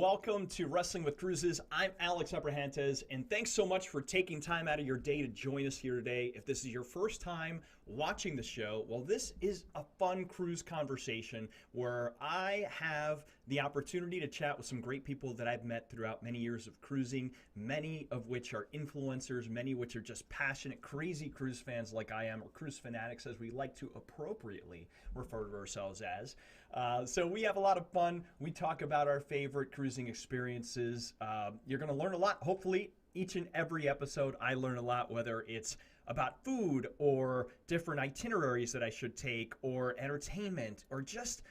welcome to Wrestling with Cruises. I'm Alex Abrahantes, and thanks so much for taking time out of your day to join us here today. If this is your first time watching the show, well, this is a fun cruise conversation where I have the opportunity to chat with some great people that I've met throughout many years of cruising, many of which are influencers, many of which are just passionate, crazy cruise fans like I am, or cruise fanatics as we like to appropriately refer to ourselves as. So we have a lot of fun. We talk about our favorite cruising experiences. You're going to learn a lot. Hopefully, each and every episode, I learn a lot, whether it's about food or different itineraries that I should take or entertainment or just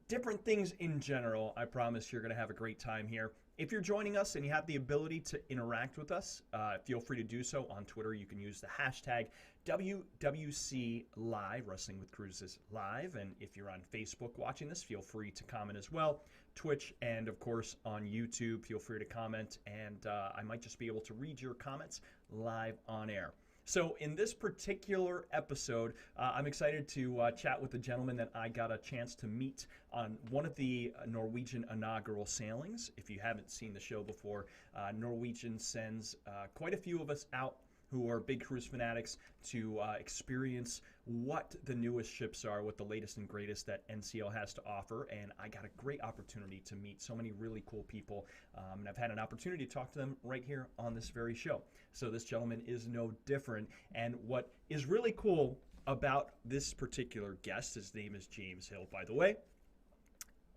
different things in general. I promise you're going to have a great time here. If you're joining us and you have the ability to interact with us, feel free to do so on Twitter. You can use the hashtag WWC Live, Wrestling with Cruises Live. And if you're on Facebook watching this, feel free to comment as well. Twitch and, of course, on YouTube, feel free to comment. And I might just be able to read your comments live on air. So in this particular episode, I'm excited to chat with a gentleman that I got a chance to meet on one of the Norwegian inaugural sailings. If you haven't seen the show before, Norwegian sends quite a few of us out who are big cruise fanatics to experience what the newest ships are, what the latest and greatest that NCL has to offer. And I got a great opportunity to meet so many really cool people. And I've had an opportunity to talk to them right here on this very show. So this gentleman is no different. And what is really cool about this particular guest, his name is James Hill, by the way,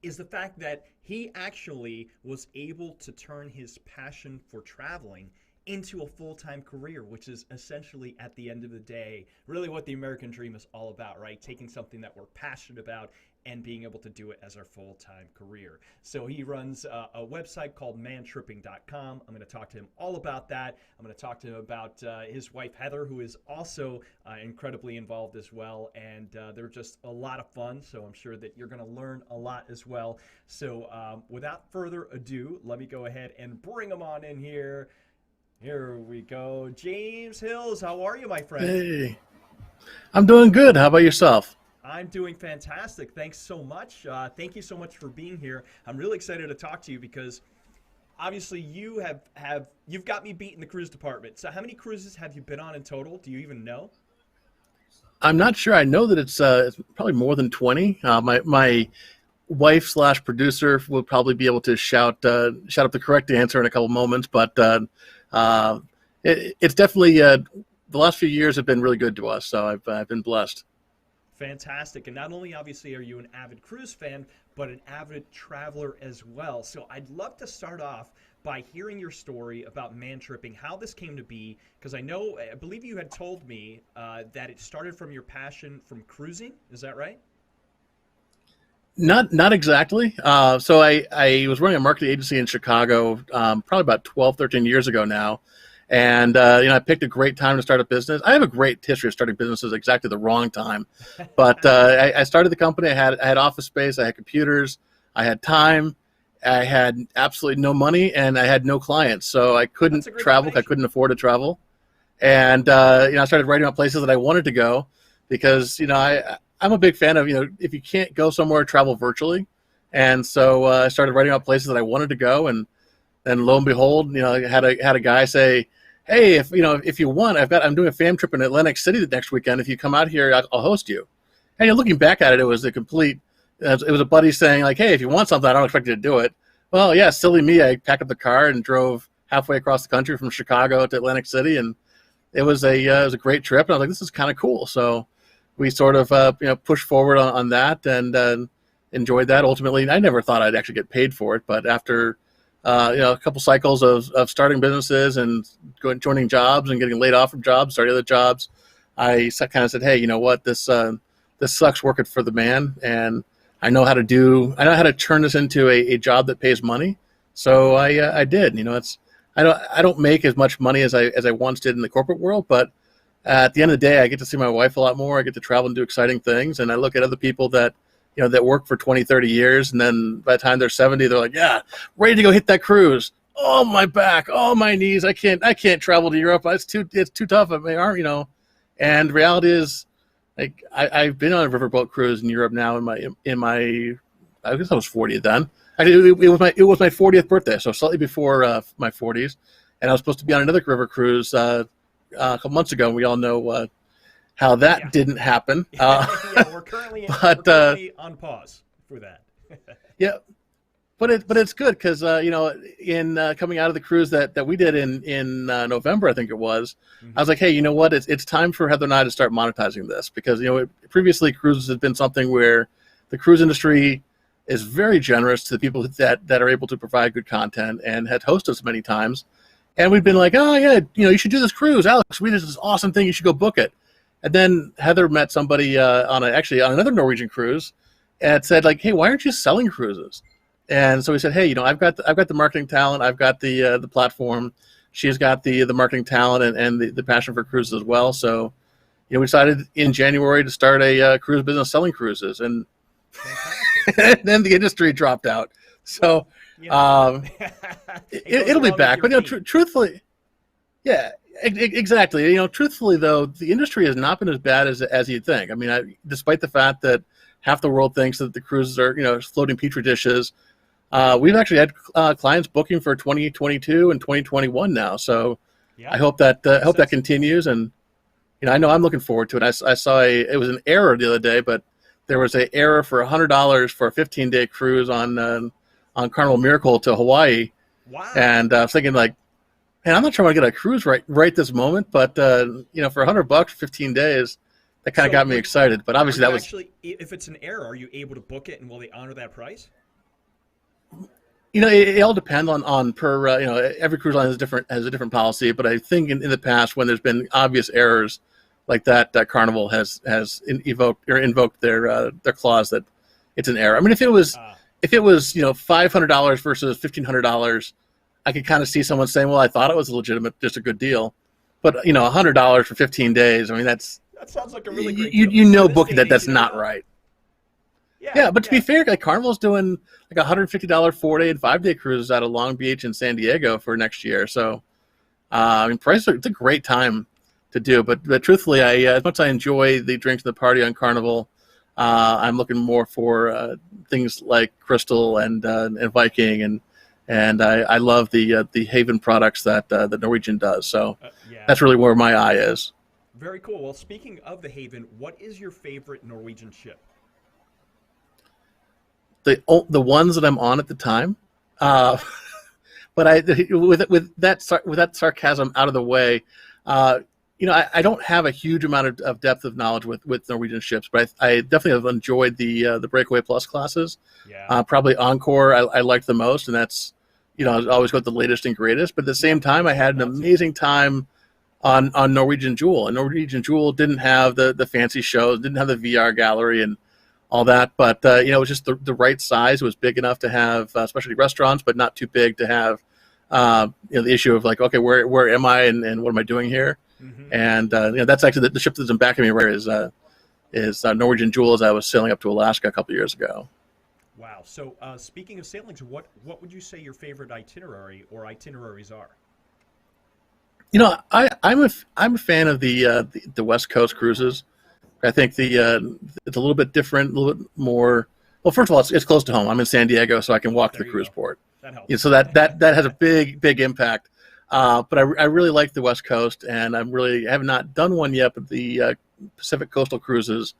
is the fact that he actually was able to turn his passion for traveling into a full-time career, which is essentially, at the end of the day, really what the American dream is all about, right? Taking something that we're passionate about and being able to do it as our full-time career. So he runs a website called mantripping.com. I'm going to talk to him all about that. I'm going to talk to him about his wife, Heather, who is also incredibly involved as well. And they're just a lot of fun. So I'm sure that you're going to learn a lot as well. So without further ado, let me go ahead and bring him on in here. Here we go. James Hills, how are you, my friend? Hey, I'm doing good. How about yourself? I'm doing fantastic. Thanks so much. Thank you so much for being here. I'm really excited to talk to you because obviously you've got me beat in the cruise department. So how many cruises have you been on in total? Do you even know? I'm not sure. I know that it's probably more than 20. My wife / producer will probably be able to shout up the correct answer in a couple moments, but it's definitely the last few years have been really good to us. So I've been blessed. Fantastic. And not only obviously are you an avid cruise fan, but an avid traveler as well. So I'd love to start off by hearing your story about man tripping, how this came to be, because I believe you had told me that it started from your passion from cruising. Is that right? Not exactly. So I was running a marketing agency in Chicago probably about 12, 13 years ago now. And, I picked a great time to start a business. I have a great history of starting businesses exactly the wrong time. But I started the company. I had office space. I had computers. I had time. I had absolutely no money, and I had no clients. So I couldn't travel. I couldn't afford to travel. And, I started writing about places that I wanted to go because, I'm a big fan of, if you can't go somewhere, travel virtually. And so I started writing about places that I wanted to go. And then lo and behold, I had a guy say, hey, if you want, I'm doing a fam trip in Atlantic City the next weekend. If you come out here, I'll host you. And looking back at it, it was it was a buddy saying like, hey, if you want something, I don't expect you to do it. Well, yeah, silly me. I packed up the car and drove halfway across the country from Chicago to Atlantic City. And it was a great trip. And I was like, this is kind of cool. So we sort of, pushed forward on that and enjoyed that. Ultimately, I never thought I'd actually get paid for it. But after a couple cycles of starting businesses and joining jobs and getting laid off from jobs, starting other jobs, I kind of said, hey, you know what, this sucks working for the man, and I know how to turn this into a job that pays money. So I did. I don't make as much money as I once did in the corporate world, but at the end of the day, I get to see my wife a lot more. I get to travel and do exciting things, and I look at other people that that work for 20, 30 years, and then by the time they're 70, they're like, yeah, ready to go hit that cruise. Oh, my back, oh, my knees, I can't travel to Europe. It's too tough on my arm, And reality is, like, I've been on a riverboat cruise in Europe now in my I guess I was 40 then. Actually, it was my 40th birthday, so slightly before my 40s, and I was supposed to be on another river cruise a couple months ago, and we all know how that didn't happen. Yeah, we're currently on pause for that. Yeah, but it's good because in coming out of the cruise that we did in November, I think it was, I was like, hey, you know what? It's time for Heather and I to start monetizing this because previously cruises had been something where the cruise industry is very generous to the people that are able to provide good content and had hosted us many times, and we've been like, oh yeah, you should do this cruise, Alex. We did this awesome thing. You should go book it. And then Heather met somebody on another Norwegian cruise, and said like, hey, why aren't you selling cruises? And so we said, hey, I've got the marketing talent, I've got the platform. She's got the marketing talent and the passion for cruises as well. So, we decided in January to start a cruise business selling cruises, and then the industry dropped out. So it'll be back. But truthfully, yeah, exactly. Truthfully though, the industry has not been as bad as you'd think. I mean, despite the fact that half the world thinks that the cruises are floating petri dishes, we've actually had clients booking for 2022 and 2021 now. So I hope that continues, and I know I'm looking forward to it. I saw it was an error the other day, but there was an error for $100 for a 15-day cruise on Carnival Miracle to Hawaii. Wow! And I was thinking like, man, I'm not sure I want to get a cruise right this moment, but for $100 for 15 days, that kind of got me excited. But obviously that was actually, if it's an error, are you able to book it, and will they honor that price? It all depends on per every cruise line has a different policy, but I think in the past when there's been obvious errors like that, Carnival has invoked their clause that it's an error. I mean, if it was $500 versus $1,500, I could kind of see someone saying, well, I thought it was legitimate, just a good deal, but $100 for 15 days. I mean, that sounds like a really great deal. Booking that's not right. Yeah, but to be fair, like Carnival's doing like $150 4-day and 5-day cruises out of Long Beach and San Diego for next year. So, prices it's a great time to do. But truthfully, as much as I enjoy the drinks and the party on Carnival, I'm looking more for things like Crystal and Viking, and I love the Haven products that Norwegian does. So that's really where my eye is. Very cool. Well, speaking of the Haven, what is your favorite Norwegian ship? The ones that I'm on at the time, but with that sarcasm out of the way, I don't have a huge amount of depth of knowledge with Norwegian ships, but I definitely have enjoyed the Breakaway Plus classes. Yeah. Probably Encore I liked the most, and that's I always got the latest and greatest. But at the same time, I had an amazing time on Norwegian Jewel, and Norwegian Jewel didn't have the fancy shows, didn't have the VR gallery and all that, but it was just the right size. It was big enough to have specialty restaurants, but not too big to have the issue of like, okay, where am I and what am I doing here? Mm-hmm. And that's actually the ship that's in back of me right is Norwegian Jewel as I was sailing up to Alaska a couple of years ago. Wow. So speaking of sailings, what would you say your favorite itinerary or itineraries are? I'm a fan of the West Coast cruises. I think it's a little bit different, a little bit more. Well, first of all, it's close to home. I'm in San Diego, so I can walk to the cruise port. That helps. So that has a big impact. But I really like the West Coast, and I have not done one yet. But the Pacific Coastal cruises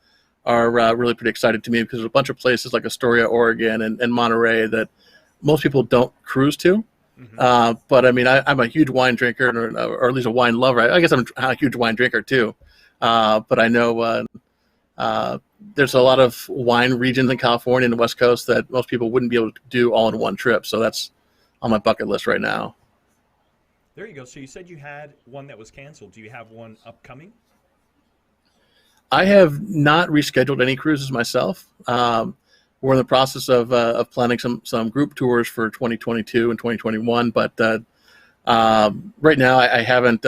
are really pretty exciting to me because there's a bunch of places like Astoria, Oregon, and Monterey that most people don't cruise to. Mm-hmm. But I mean, I'm a huge wine drinker, or at least a wine lover. I guess I'm a huge wine drinker too. But I know there's a lot of wine regions in California and the West Coast that most people wouldn't be able to do all in one trip. So that's on my bucket list right now. There you go. So you said you had one that was canceled. Do you have one upcoming? I have not rescheduled any cruises myself. We're in the process of planning some group tours for 2022 and 2021. But right now I haven't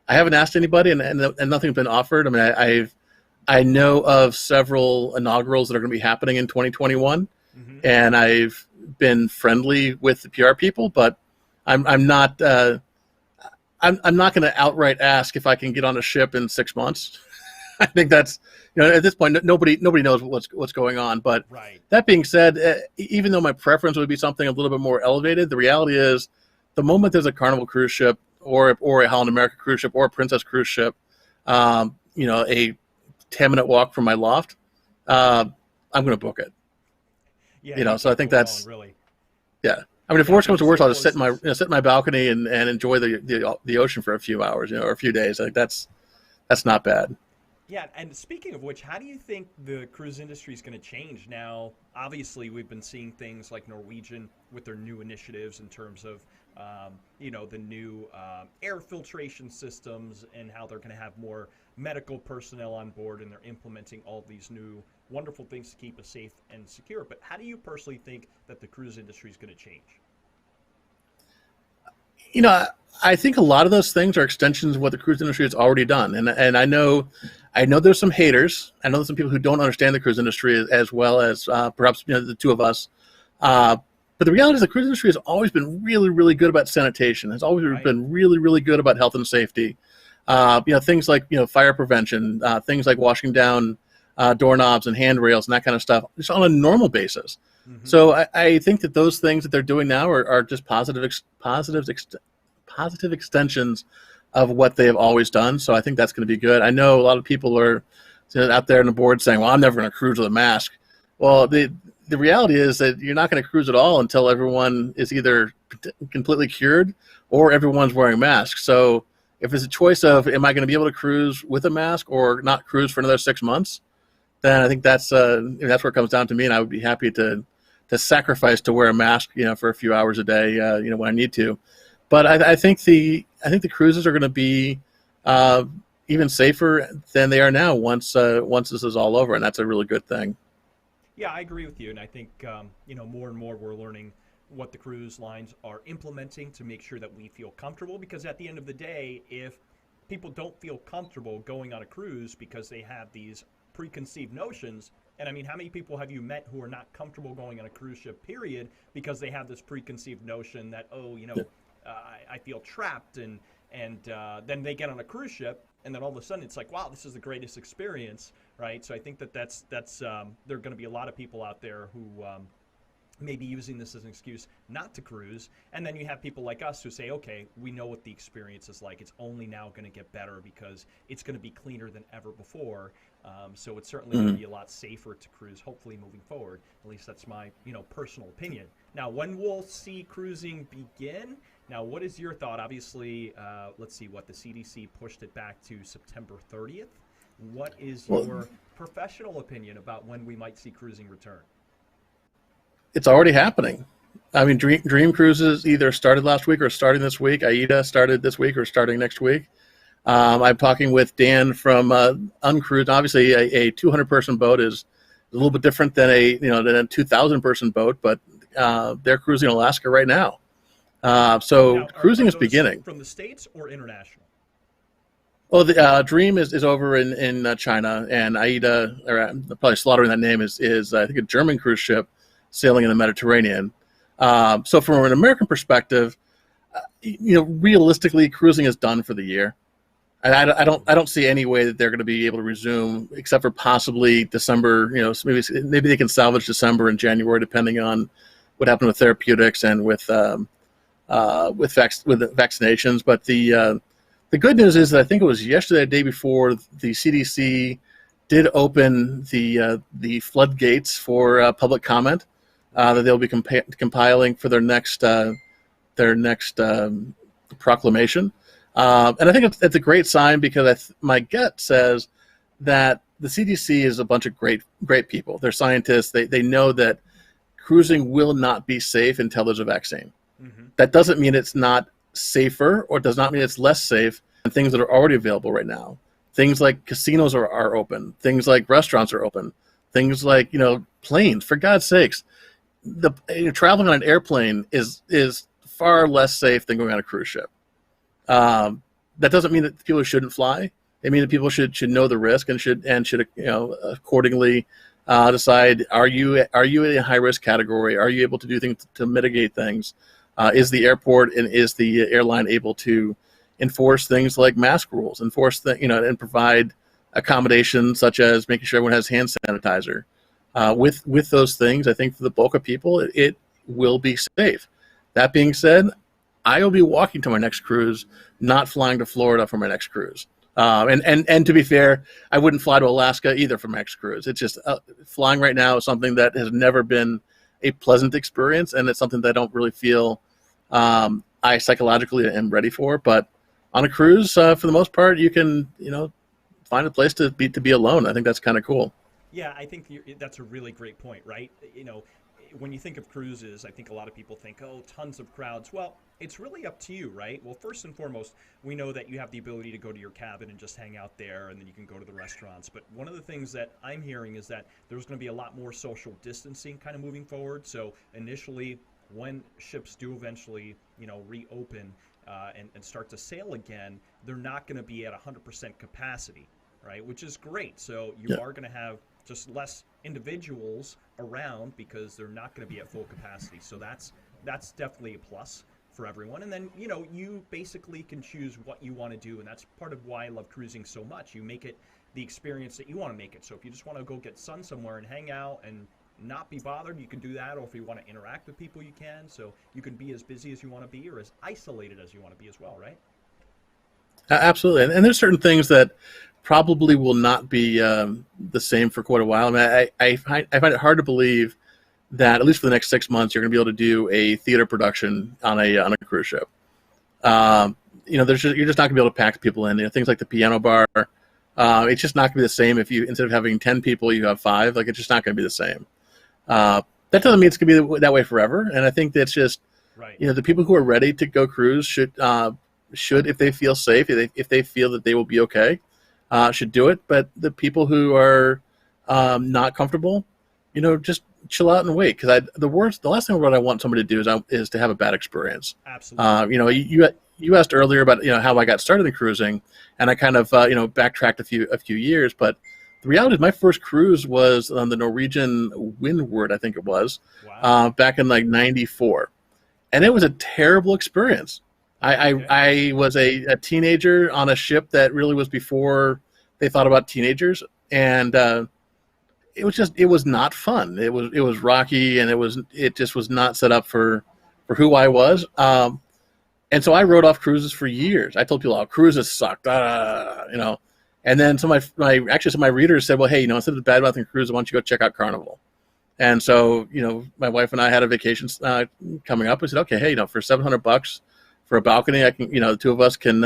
asked anybody, and nothing's been offered. I mean, I know of several inaugurals that are going to be happening in 2021, mm-hmm. and I've been friendly with the PR people, but I'm not going to outright ask if I can get on a ship in 6 months. I think that's, at this point, nobody knows what's going on. But Right. that being said, even though my preference would be something a little bit more elevated, the reality is the moment there's a Carnival cruise ship or a Holland America cruise ship or a Princess cruise ship, a 10-minute walk from my loft, I'm going to book it. Yeah, you So I can't think go that's, wrong, really. yeah. I mean, if Yeah, worst comes to being worst, so I'll just close sit in my balcony and enjoy the ocean for a few hours, or a few days. I think that's not bad. Yeah, and speaking of which, how do you think the cruise industry is going to change now? Obviously, we've been seeing things like Norwegian with their new initiatives in terms of, the new air filtration systems and how they're going to have more medical personnel on board, and they're implementing all these new wonderful things to keep us safe and secure. But how do you personally think that the cruise industry is going to change? I think a lot of those things are extensions of what the cruise industry has already done, and I know there's some haters. I know there's some people who don't understand the cruise industry as well as perhaps the two of us. But the reality is the cruise industry has always been really, really good about sanitation. Has always Right. been really, really good about health and safety. Things like fire prevention, things like washing down doorknobs and handrails and that kind of stuff, just on a normal basis. Hmm. So I think that those things that they're doing now are just positive extensions of what they have always done. So I think that's going to be good. I know a lot of people are out there on the board saying, "Well, I'm never going to cruise with a mask." Well, the reality is that you're not going to cruise at all until everyone is either completely cured or everyone's wearing masks. So if it's a choice of am I going to be able to cruise with a mask or not cruise for another 6 months, then I think that's where it comes down to me, and I would be happy to sacrifice to wear a mask, for a few hours a day, when I need to. But I think the cruises are going to be even safer than they are now once this is all over, and that's a really good thing. Yeah, I agree with you, and I think more and more we're learning what the cruise lines are implementing to make sure that we feel comfortable. Because at the end of the day, if people don't feel comfortable going on a cruise because they have these preconceived notions, and I mean, how many people have you met who are not comfortable going on a cruise ship? Period, because they have this preconceived notion that I feel trapped, and then they get on a cruise ship, and then all of a sudden it's like, wow, this is the greatest experience, right? So I think that's there are going to be a lot of people out there who may be using this as an excuse not to cruise, and then you have people like us who say, okay, we know what the experience is like. It's only now going to get better because it's going to be cleaner than ever before. So it's certainly going to be a lot safer to cruise, hopefully moving forward. At least that's my personal opinion. Now, when we'll see cruising begin? Now, what is your thought? Obviously, let's see what the CDC pushed it back to September 30th. What is your professional opinion about when we might see cruising return? It's already happening. I mean, Dream Cruises either started last week or starting this week. AIDA started this week or starting next week. I'm talking with Dan from Uncruised. Obviously, a 200-person boat is a little bit different than a 2,000-person boat, but they're cruising Alaska right now. So Now, cruising are is those beginning. from the States or international? Well, the Dream is over in China, and AIDA, or probably slaughtering that name, is I think a German cruise ship sailing in the Mediterranean. So from an American perspective, realistically, cruising is done for the year. I don't see any way that they're going to be able to resume, except for possibly December. Maybe they can salvage December and January, depending on what happened with therapeutics and with vaccinations. But the good news is that I think it was yesterday, the day before, the CDC did open the floodgates for public comment that they'll be compiling for their next proclamation. And I think it's a great sign because my gut says that the CDC is a bunch of great people. They're scientists. They know that cruising will not be safe until there's a vaccine. Mm-hmm. That doesn't mean it's not safer, or does not mean it's less safe than things that are already available right now. Things like casinos are open. Things like restaurants are open. Things like planes. For God's sakes, traveling on an airplane is far less safe than going on a cruise ship. That doesn't mean that people shouldn't fly. It means that people should know the risk and should accordingly decide, are you in a high risk category? Are you able to do things to mitigate things? Is the airport and is the airline able to enforce things like mask rules, and provide accommodations, such as making sure everyone has hand sanitizer. With those things, I think for the bulk of people, it will be safe. That being said, I will be walking to my next cruise, not flying to Florida for my next cruise. And to be fair, I wouldn't fly to Alaska either for my next cruise. It's just flying right now is something that has never been a pleasant experience, and it's something that I don't really feel I psychologically am ready for. But on a cruise, for the most part, you can find a place to be alone. I think that's kind of cool. Yeah, I think that's a really great point, right? When you think of cruises, I think a lot of people think, oh, tons of crowds. Well, it's really up to you, right? Well, first and foremost, we know that you have the ability to go to your cabin and just hang out there, and then you can go to the restaurants. But one of the things that I'm hearing is that there's going to be a lot more social distancing kind of moving forward. So initially, when ships do eventually, reopen and start to sail again, they're not going to be at 100% capacity, right? Which is great. So you are going to have just less individuals around because they're not going to be at full capacity. So that's definitely a plus for everyone. And then, you basically can choose what you want to do. And that's part of why I love cruising so much. You make it the experience that you want to make it. So if you just want to go get sun somewhere and hang out and not be bothered, you can do that. Or if you want to interact with people, you can. So you can be as busy as you want to be or as isolated as you want to be as well, right? Absolutely. And there's certain things that probably will not be the same for quite a while. I mean, I find it hard to believe that at least for the next 6 months, you're going to be able to do a theater production on a cruise ship. You're just not going to be able to pack people in. Things like the piano bar. It's just not going to be the same if you, instead of having 10 people, you have 5. Like, it's just not going to be the same. That doesn't mean it's going to be that way forever. And I think that's just, right. The people who are ready to go cruise should, if they feel safe, if they feel that they will be okay, should do it. But the people who are not comfortable, just chill out and wait. Because the last thing what I want somebody to do is to have a bad experience. Absolutely. You asked earlier about how I got started in cruising, and I kind of backtracked a few years. But the reality is, my first cruise was on the Norwegian Windward, I think it was, back in like '94, and it was a terrible experience. I was a teenager on a ship that really was before they thought about teenagers, and it was not fun. It was rocky, and it just was not set up for who I was. And so I wrote off cruises for years. I told people, "Oh, cruises sucked," And then some of my readers said, "Well, hey, instead of bad mouthing cruises, why don't you go check out Carnival?" And so my wife and I had a vacation coming up. We said, "Okay, hey, for $700 for a balcony, I can the two of us can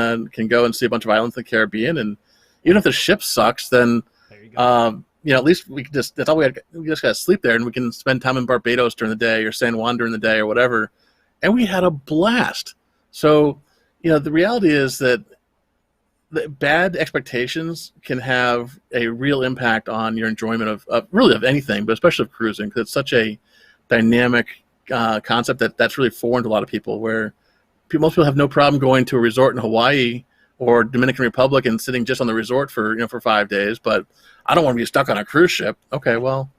go and see a bunch of islands in the Caribbean, and even if the ship sucks, then there you go. at least we can that's all we had. We just got to sleep there, and we can spend time in Barbados during the day or San Juan during the day or whatever." And we had a blast. So, the reality is that the bad expectations can have a real impact on your enjoyment of anything, but especially of cruising, because it's such a dynamic concept that's really foreign to a lot of people, where most people have no problem going to a resort in Hawaii or Dominican Republic and sitting just on the resort for 5 days, but I don't want to be stuck on a cruise ship. Okay, well,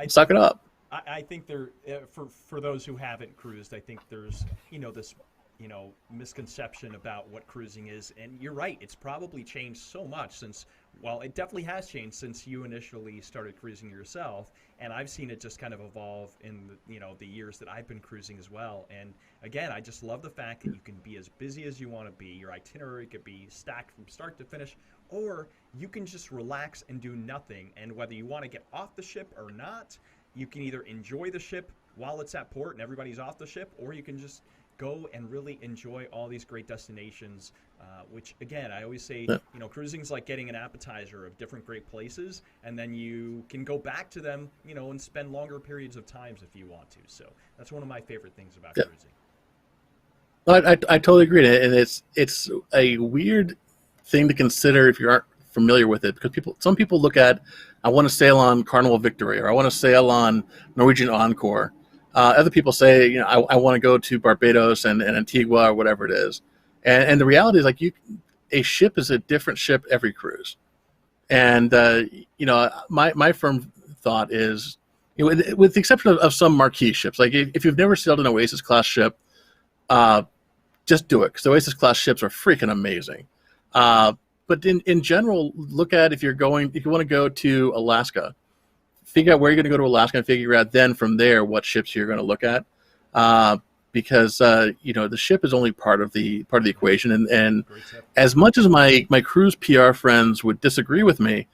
suck it up. I think there, for those who haven't cruised, I think there's this misconception about what cruising is, and you're right, it's probably changed so much since, well, it definitely has changed since you initially started cruising yourself, and I've seen it just kind of evolve in the years that I've been cruising as well. And again, I just love the fact that you can be as busy as you want to be. Your itinerary could be stacked from start to finish, or you can just relax and do nothing, and whether you want to get off the ship or not, you can either enjoy the ship while it's at port and everybody's off the ship, or you can just go and really enjoy all these great destinations, which, again, I always say, cruising's like getting an appetizer of different great places, and then you can go back to them, and spend longer periods of times if you want to. So that's one of my favorite things about cruising. Well, I totally agree, and it's a weird thing to consider if you aren't familiar with it, because some people look at, I want to sail on Carnival Victory, or I want to sail on Norwegian Encore. Other people say, I want to go to Barbados and Antigua or whatever it is. And the reality is, like, a ship is a different ship every cruise. And, my firm thought is, with the exception of some marquee ships, like if you've never sailed an Oasis class ship, just do it, because Oasis class ships are freaking amazing. But in general, look at if you want to go to Alaska, figure out where you're going to go to Alaska and figure out then from there what ships you're going to look at. Because the ship is only part of the equation, and as much as my cruise PR friends would disagree with me,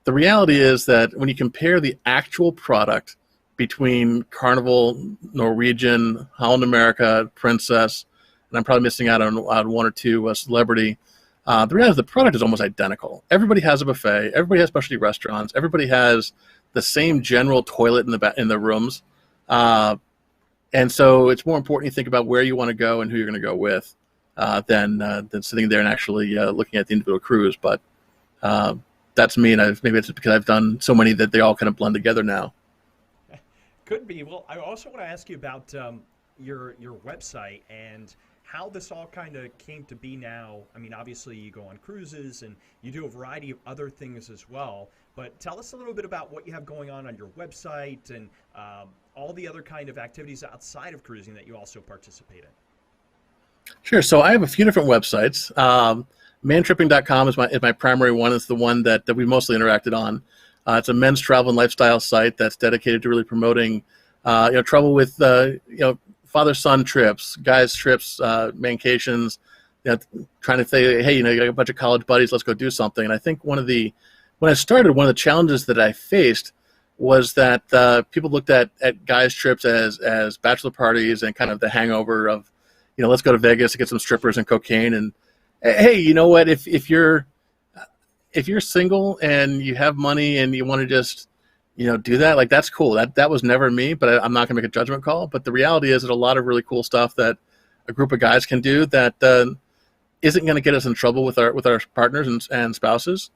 the reality is that when you compare the actual product between Carnival, Norwegian, Holland America, Princess, and I'm probably missing out on one or two Celebrity, the reality is the product is almost identical. Everybody has a buffet. Everybody has specialty restaurants. Everybody has the same general toilet in the rooms. And so it's more important you think about where you want to go and who you're going to go with than sitting there and actually looking at the individual cruise. But that's me, and maybe it's because I've done so many that they all kind of blend together now. Could be. Well, I also want to ask you about your website and how this all kind of came to be now. I mean, obviously you go on cruises and you do a variety of other things as well, but tell us a little bit about what you have going on your website and all the other kind of activities outside of cruising that you also participate in. Sure. So I have a few different websites. Mantripping.com is my primary one. It's the one that we mostly interacted on. It's a men's travel and lifestyle site that's dedicated to really promoting travel with father-son trips, guys trips, mancations, trying to say, hey, you got a bunch of college buddies, let's go do something. And I think when I started, one of the challenges that I faced was that people looked at guys trips as bachelor parties and kind of the hangover of, let's go to Vegas to get some strippers and cocaine. And hey, you know what, if you're single and you have money and you want to just do that, like, that's cool. That was never me, but I'm not gonna make a judgment call. But the reality is that a lot of really cool stuff that a group of guys can do that isn't going to get us in trouble with our partners and spouses.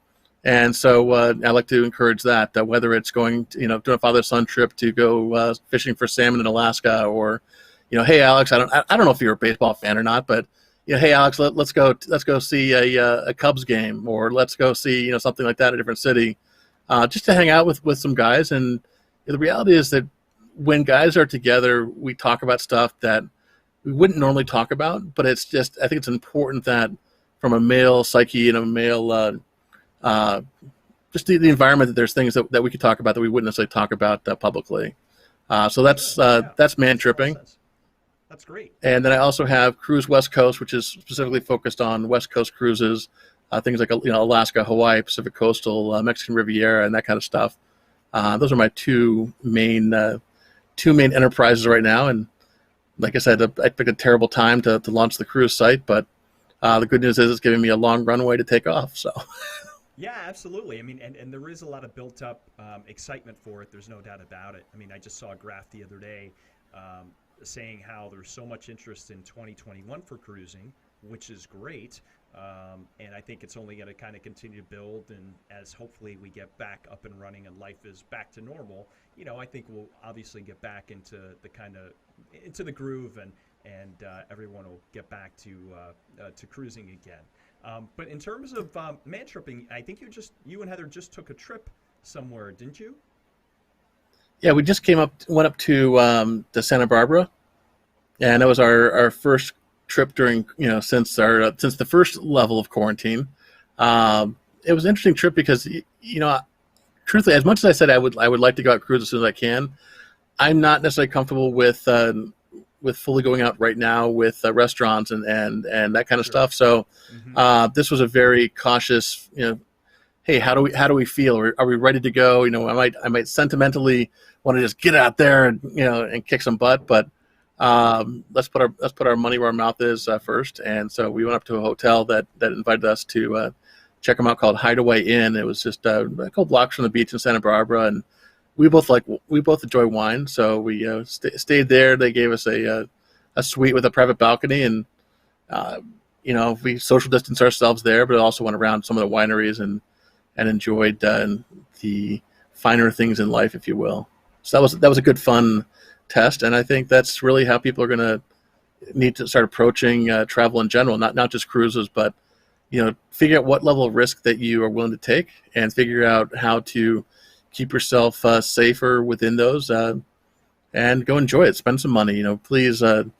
And so I like to encourage that whether it's going to, doing a father-son trip to go fishing for salmon in Alaska, or, hey, Alex, I don't know if you're a baseball fan or not, but hey, Alex, let's go see a Cubs game, or let's go see something like that in a different city, just to hang out with some guys. And the reality is that when guys are together, we talk about stuff that we wouldn't normally talk about, but it's just, I think it's important that from a male psyche and a male just the environment, that there's things that we could talk about that we wouldn't necessarily talk about publicly. So that's man tripping. That's great. And then I also have Cruise West Coast, which is specifically focused on West Coast cruises, things like Alaska, Hawaii, Pacific Coastal, Mexican Riviera, and that kind of stuff. Those are my two main enterprises right now. And like I said, I picked a terrible time to launch the cruise site, but the good news is it's giving me a long runway to take off. So. Yeah, absolutely. I mean, and there is a lot of built-up excitement for it. There's no doubt about it. I mean, I just saw a graph the other day saying how there's so much interest in 2021 for cruising, which is great. And I think it's only going to kind of continue to build. And as hopefully we get back up and running and life is back to normal, I think we'll obviously get back into the groove, and everyone will get back to cruising again. But in terms of man tripping, I think you and Heather just took a trip somewhere, didn't you? Yeah, we just went up to Santa Barbara, and that was our first trip during since the first level of quarantine. It was an interesting trip because truthfully, as much as I said I would like to go out cruise as soon as I can, I'm not necessarily comfortable with fully going out right now with restaurants and that kind of stuff. So this was a very cautious, hey, how do we feel? Are we ready to go? I might sentimentally want to just get out there and kick some butt, but let's put our money where our mouth is first. And so we went up to a hotel that invited us to check them out, called Hideaway Inn. It was just a couple blocks from the beach in Santa Barbara, and we both enjoy wine, so we stayed there. They gave us a suite with a private balcony, and we social distanced ourselves there, but also went around some of the wineries and enjoyed the finer things in life, if you will. So that was a good fun test, and I think that's really how people are going to need to start approaching travel in general, not just cruises, but figure out what level of risk that you are willing to take, and figure out how to keep yourself safer within those, and go enjoy it. Spend some money. Please, don't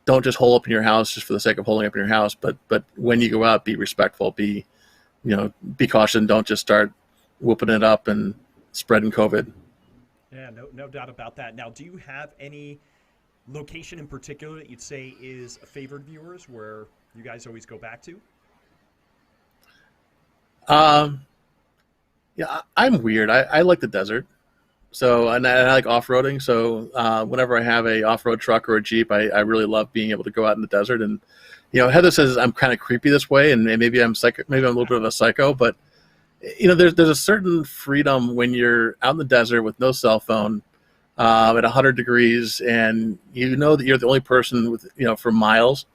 don't just hole up in your house just for the sake of holding up in your house, but when you go out, be respectful, be cautious, and don't just start whooping it up and spreading COVID. Yeah, no doubt about that. Now, do you have any location in particular that you'd say is a favorite of yours where you guys always go back to? Yeah, I'm weird. I like the desert. So, and I like off-roading. So whenever I have a off-road truck or a Jeep, I really love being able to go out in the desert. And, Heather says I'm kind of creepy this way, and maybe I'm psycho, maybe I'm a little bit of a psycho, but, there's a certain freedom when you're out in the desert with no cell phone, at 100 degrees, and that you're the only person with, for miles,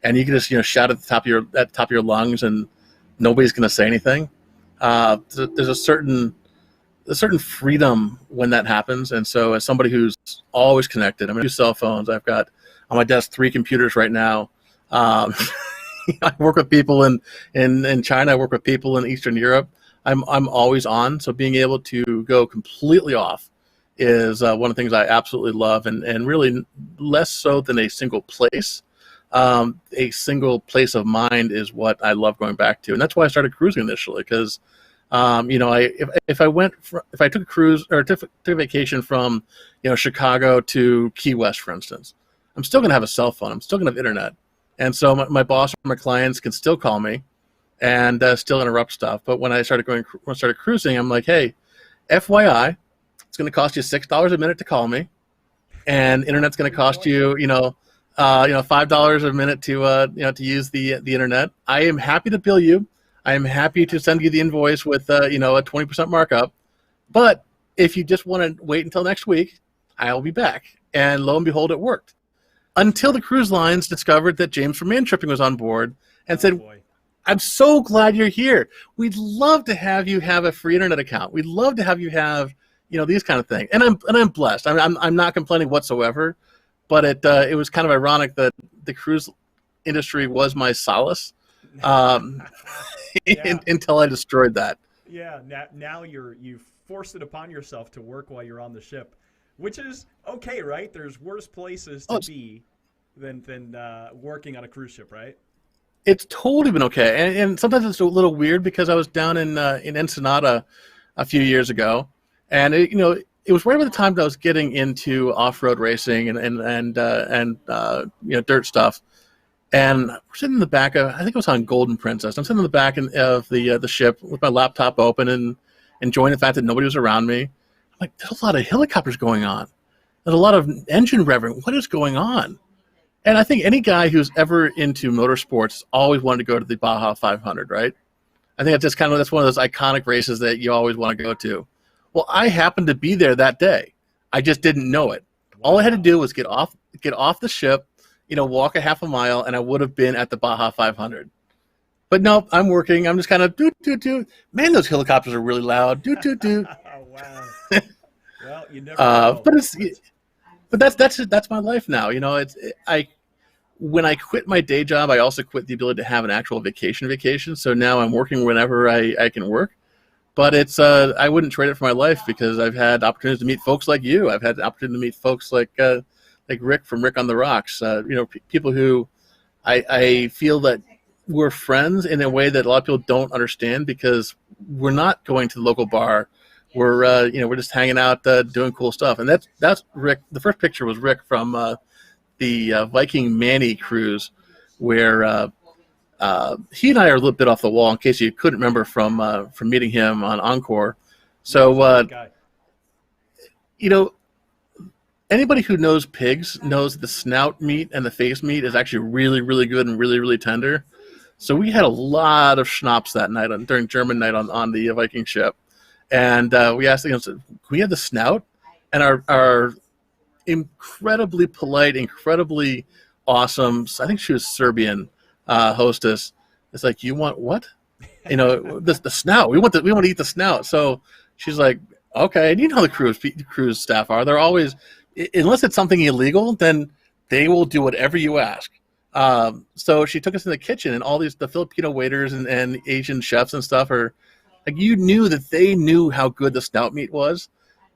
and you can just, shout at the top of your lungs, and nobody's going to say anything. There's a certain freedom when that happens. And so as somebody who's always connected, I 2 cell phones, I've got on my desk 3 computers right now. I work with people in China. I work with people in Eastern Europe. I'm always on. So being able to go completely off is one of the things I absolutely love, and really less so than a single place. A single place of mind is what I love going back to. And that's why I started cruising initially, because if I took a cruise or took a vacation from, Chicago to Key West, for instance, I'm still going to have a cell phone. I'm still going to have internet. And so my boss or my clients can still call me and still interrupt stuff. But when I started cruising, I'm like, hey, FYI, it's going to cost you $6 a minute to call me, and internet's going to cost you, $5 a minute to use the internet. I am happy to bill you. I am happy to send you the invoice with a 20% markup. But if you just want to wait until next week, I'll be back. And lo and behold, it worked. Until the cruise lines discovered that James from Man Tripping was on board and said, boy. I'm so glad you're here. We'd love to have you have a free internet account. We'd love to have you have, these kind of things. And I'm blessed. I'm not complaining whatsoever. But it was kind of ironic that the cruise industry was my solace until I destroyed that. Yeah, now you've forced it upon yourself to work while you're on the ship, which is okay, right? There's worse places to be than working on a cruise ship, right? It's totally been okay, and sometimes it's a little weird because I was down in Ensenada a few years ago, and it was right about the time that I was getting into off-road racing and dirt stuff. And we're sitting in the back of, I think it was on Golden Princess. I'm sitting in the back of the ship with my laptop open and enjoying the fact that nobody was around me. I'm like, there's a lot of helicopters going on. There's a lot of engine revving. What is going on? And I think any guy who's ever into motorsports always wanted to go to the Baja 500, right? I think that's one of those iconic races that you always want to go to. Well, I happened to be there that day. I just didn't know it. All I had to do was get off the ship, walk a half a mile, and I would have been at the Baja 500. But no, I'm working. I'm just kind of doot. Man, those helicopters are really loud. Doot. Oh, wow. Well, you never know. But that's my life now. When I quit my day job, I also quit the ability to have an actual vacation. So now I'm working whenever I can work. But it's I wouldn't trade it for my life, because I've had opportunities to meet folks like you. I've had the opportunity to meet folks like Rick from Rick on the Rocks. People who I feel that we're friends in a way that a lot of people don't understand, because we're not going to the local bar. We're we're just hanging out doing cool stuff. And that's Rick. The first picture was Rick from the Viking Manny cruise, where he and I are a little bit off the wall, in case you couldn't remember from meeting him on Encore. So, anybody who knows pigs knows the snout meat and the face meat is actually really, really good and really, really tender. So we had a lot of schnapps that night during German night on the Viking ship. And we asked, can we have the snout? And our incredibly polite, incredibly awesome, I think she was Serbian, hostess, it's like, you want what? The snout. We want to eat the snout. So she's like, okay. And the cruise staff are. They're always, unless it's something illegal, then they will do whatever you ask. So she took us in the kitchen, and all the Filipino waiters and Asian chefs and stuff are like, you knew that they knew how good the snout meat was.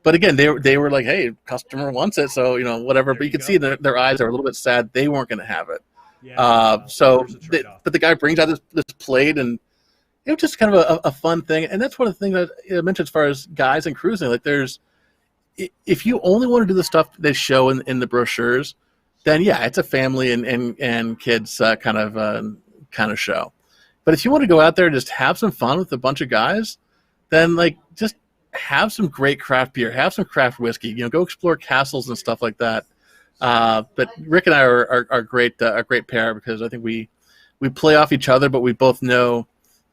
but again, they were like, hey, customer wants it, so whatever. There But you you could see go. their eyes are a little bit sad they weren't going to have it. Yeah, well, there's a trade-off. But the guy brings out this plate, and it was just kind of a fun thing. And that's one of the things that I mentioned as far as guys and cruising. Like, if you only want to do the stuff they show in the brochures, then yeah, it's a family and kids kind of show. But if you want to go out there and just have some fun with a bunch of guys, then like just have some great craft beer, have some craft whiskey. Go explore castles and stuff like that. But Rick and I are a great pair, because I think we play off each other, but we both know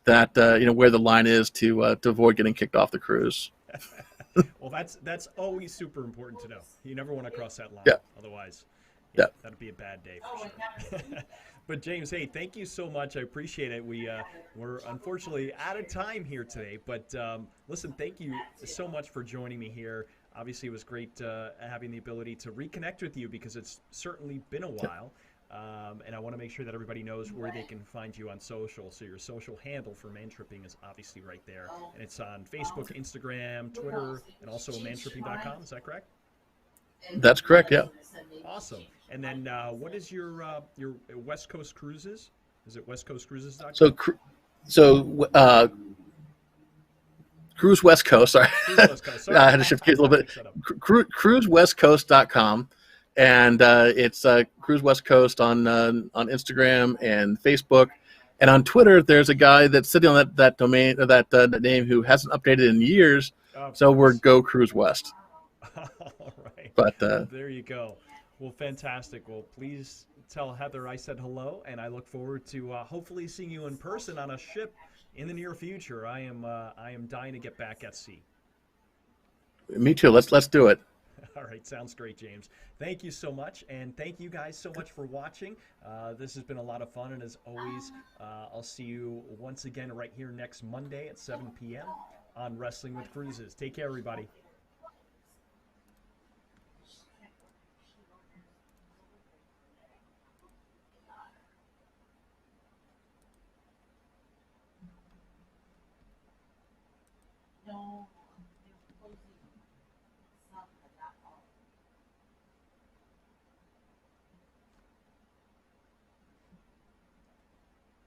that where the line is to avoid getting kicked off the cruise. Well, that's always super important to know. You never want to cross that line. Yeah. Otherwise, Yeah. that'd be a bad day for sure. But James, hey, thank you so much. I appreciate it. We're unfortunately out of time here today, but listen, thank you so much for joining me here. Obviously, it was great having the ability to reconnect with you, because it's certainly been a while. And I want to make sure that everybody knows where they can find you on social. So your social handle for Man Tripping is obviously right there. And it's on Facebook, Instagram, Twitter, and also mantripping.com. Is that correct? That's correct, yeah. Awesome. And then what is your West Coast Cruises? Is it westcoastcruises.com? So Cruise West Coast, sorry. Cruise West Coast. Sorry. I had to shift gears a little bit. Cruisewestcoast.com. And it's Cruise West Coast on Instagram and Facebook, and on Twitter. There's a guy that's sitting on that domain, or that name, who hasn't updated in years. So we're Go Cruise West. All right. But there you go. Well, fantastic. Well, please tell Heather I said hello, and I look forward to hopefully seeing you in person on a ship in the near future. I am dying to get back at sea. Me too. Let's do it. All right, sounds great, James. Thank you so much, and thank you guys so much for watching. This has been a lot of fun, and as always, I'll see you once again right here next Monday at 7 p.m. on Wrestling with Cruises. Take care, everybody.